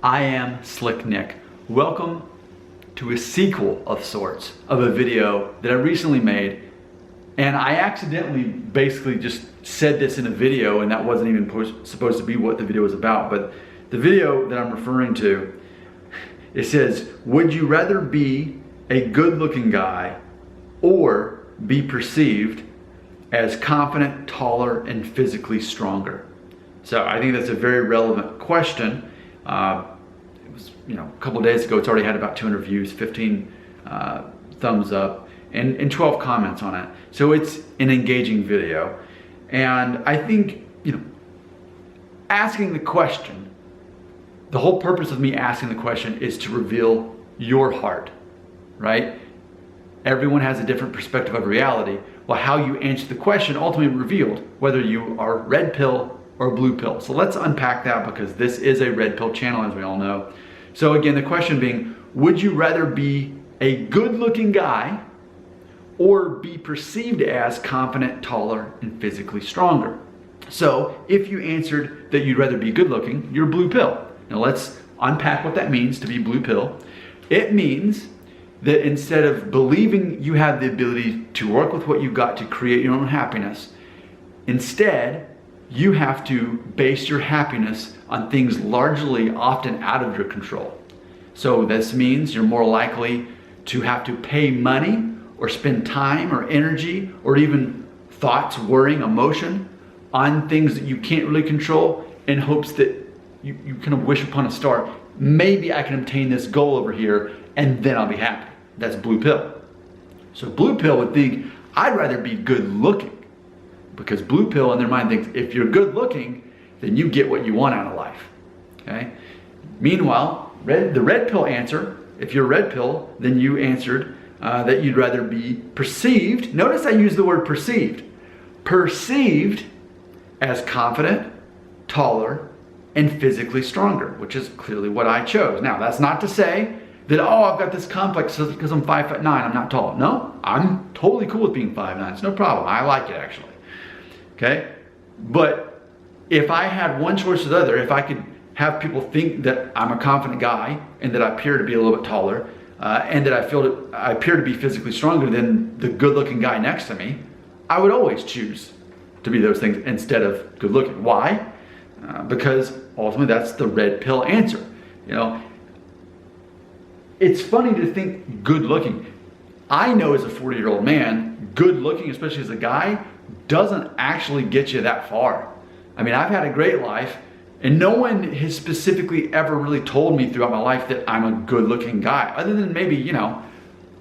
I am Slick Nick. Welcome to a sequel of sorts of a video that I recently made, and I accidentally basically just said this in a video, and that wasn't even supposed to be what the video was about. But the video that I'm referring to, it says, would you rather be a good-looking guy or be perceived as confident, taller, and physically stronger? So I think that's a very relevant question. It was, a couple of days ago. It's already had about 200 views, 15 thumbs up, and 12 comments on it. So it's an engaging video. And I think, asking the question, the whole purpose of me asking the question is to reveal your heart, right? Everyone has a different perspective of reality. Well, how you answer the question ultimately revealed whether you are red pill or blue pill. So let's unpack that, because this is a red pill channel, as we all know. So again, the question being, would you rather be a good-looking guy or be perceived as confident, taller, and physically stronger? So if you answered that you'd rather be good-looking, you're blue pill. Now let's unpack what that means to be blue pill. It means that instead of believing you have the ability to work with what you've got to create your own happiness, instead, you have to base your happiness on things largely often out of your control. So this means you're more likely to have to pay money or spend time or energy or even thoughts, worrying, emotion on things that you can't really control in hopes that you kind of wish upon a star. Maybe I can obtain this goal over here and then I'll be happy. That's blue pill. So blue pill would think, I'd rather be good looking. Because blue pill in their mind thinks if you're good looking, then you get what you want out of life. Okay? Meanwhile, the red pill answer, if you're red pill, then you answered that you'd rather be perceived. Notice I use the word perceived. Perceived as confident, taller, and physically stronger, which is clearly what I chose. Now, that's not to say that, I've got this complex because I'm 5'9", I'm not tall. No, I'm totally cool with being 5'9". It's no problem. I like it, actually. Okay? But if I had one choice or the other, if I could have people think that I'm a confident guy and that I appear to be a little bit taller and that I appear to be physically stronger than the good-looking guy next to me, I would always choose to be those things instead of good-looking. Why? Because ultimately that's the red pill answer. It's funny to think good-looking. I know as a 40-year-old man, good-looking, especially as a guy, doesn't actually get you that far. I mean, I've had a great life, and no one has specifically ever really told me throughout my life that I'm a good-looking guy, other than maybe,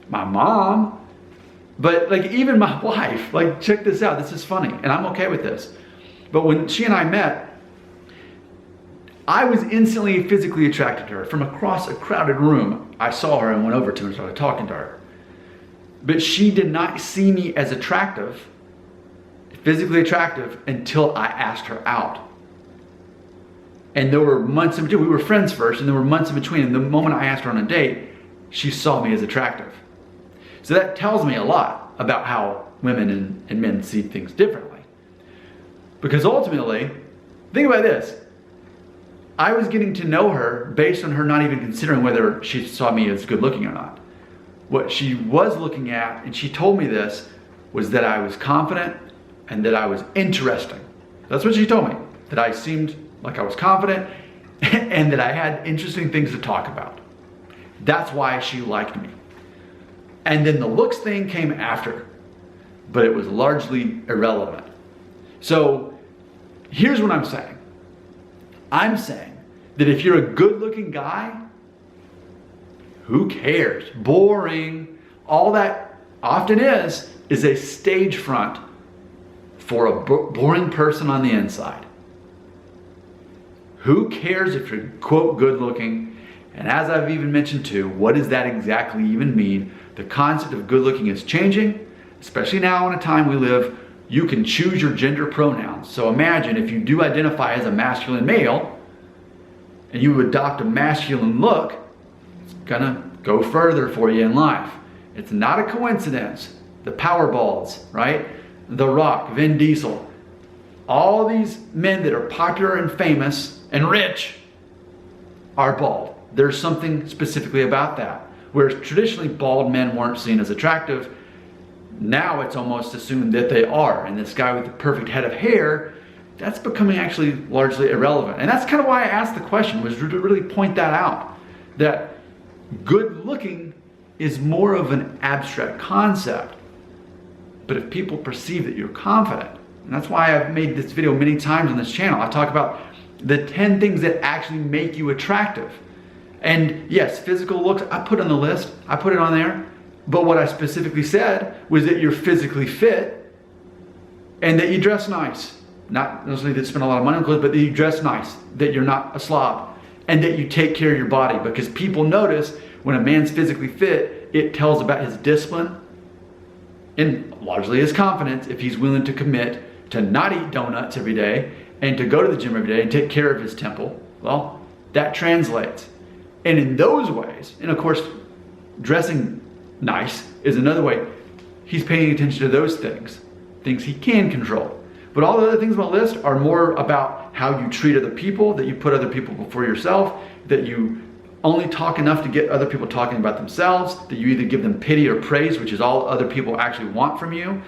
my mom. But even my wife, check this out, this is funny, and I'm okay with this. But when she and I met, I was instantly physically attracted to her. From across a crowded room, I saw her and went over to her and started talking to her. But she did not see me as attractive, physically attractive, until I asked her out. And there were months in between. We were friends first, and there were months in between. And the moment I asked her on a date, she saw me as attractive. So that tells me a lot about how women and men see things differently. Because ultimately, think about this. I was getting to know her based on her not even considering whether she saw me as good looking or not. What she was looking at, and she told me this, was that I was confident and that I was interesting. That's what she told me. That I seemed like I was confident and that I had interesting things to talk about. That's why she liked me. And then the looks thing came after, but it was largely irrelevant. So here's what I'm saying. I'm saying that if you're a good-looking guy, who cares? Boring. All that often is a stage front for a boring person on the inside. Who cares if you're, quote, good looking? And as I've even mentioned too, what does that exactly even mean? The concept of good looking is changing, especially now in a time we live. You can choose your gender pronouns. So imagine if you do identify as a masculine male and you adopt a masculine look, it's gonna go further for you in life. It's not a coincidence. The Powerballs, right? The Rock, Vin Diesel, all these men that are popular and famous and rich are bald. There's something specifically about that. Whereas traditionally bald men weren't seen as attractive, now it's almost assumed that they are. And this guy with the perfect head of hair, that's becoming actually largely irrelevant. And that's kind of why I asked the question, was to really point that out. That good looking is more of an abstract concept. But if people perceive that you're confident, and that's why I've made this video many times on this channel, I talk about the 10 things that actually make you attractive. And yes, physical looks, I put on the list, I put it on there. But what I specifically said was that you're physically fit and that you dress nice. Not necessarily that you spend a lot of money on clothes, but that you dress nice, that you're not a slob, and that you take care of your body. Because people notice when a man's physically fit, it tells about his discipline and largely his confidence if he's willing to commit to not eat donuts every day and to go to the gym every day and take care of his temple. Well, that translates. And in those ways, and of course, dressing nice is another way. He's paying attention to those things he can control. But all the other things on the list are more about how you treat other people, that you put other people before yourself, that you only talk enough to get other people talking about themselves, that you either give them pity or praise, which is all other people actually want from you,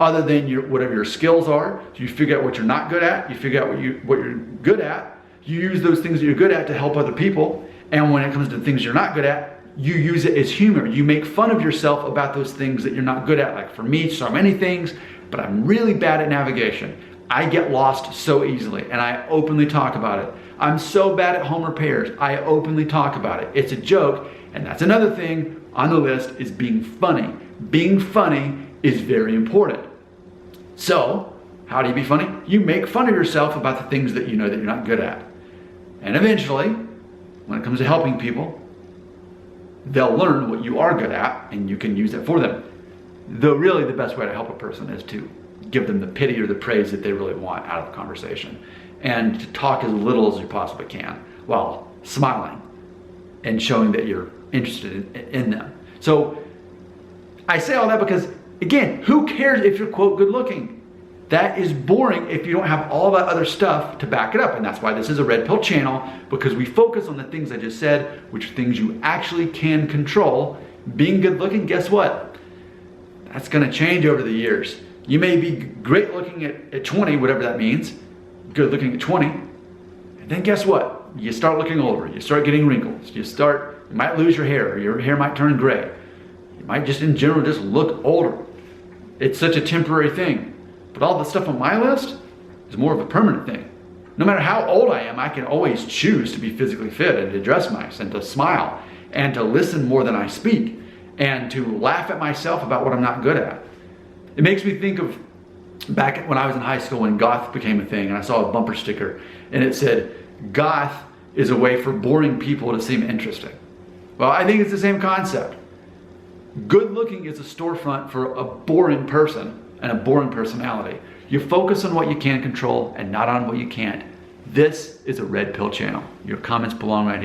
other than whatever your skills are. So you figure out what you're not good at, you figure out what you're good at, you use those things that you're good at to help other people, and when it comes to the things you're not good at, you use it as humor. You make fun of yourself about those things that you're not good at. Like for me, so many things, but I'm really bad at navigation. I get lost so easily, and I openly talk about it. I'm so bad at home repairs. I openly talk about it. It's a joke, and that's another thing on the list is being funny. Being funny is very important. So, how do you be funny? You make fun of yourself about the things that you know that you're not good at. And eventually, when it comes to helping people, they'll learn what you are good at, and you can use it for them. Though really the best way to help a person is to give them the pity or the praise that they really want out of the conversation, and to talk as little as you possibly can while smiling and showing that you're interested in them. So I say all that because, again, who cares if you're, quote, good looking? That is boring if you don't have all that other stuff to back it up. And that's why this is a Red Pill channel, because we focus on the things I just said, which are things you actually can control. Being good looking, guess what? That's gonna change over the years. You may be great looking at 20, whatever that means, good looking at 20, and then guess what? You start looking older, you start getting wrinkles, you might lose your hair, or your hair might turn gray. You might just in general just look older. It's such a temporary thing. But all the stuff on my list is more of a permanent thing. No matter how old I am, I can always choose to be physically fit and to dress nice and to smile and to listen more than I speak and to laugh at myself about what I'm not good at. It makes me think of back when I was in high school when goth became a thing, and I saw a bumper sticker and it said, "Goth is a way for boring people to seem interesting." Well, I think it's the same concept. Good looking is a storefront for a boring person and a boring personality. You focus on what you can control and not on what you can't. This is a Red Pill channel. Your comments belong right here.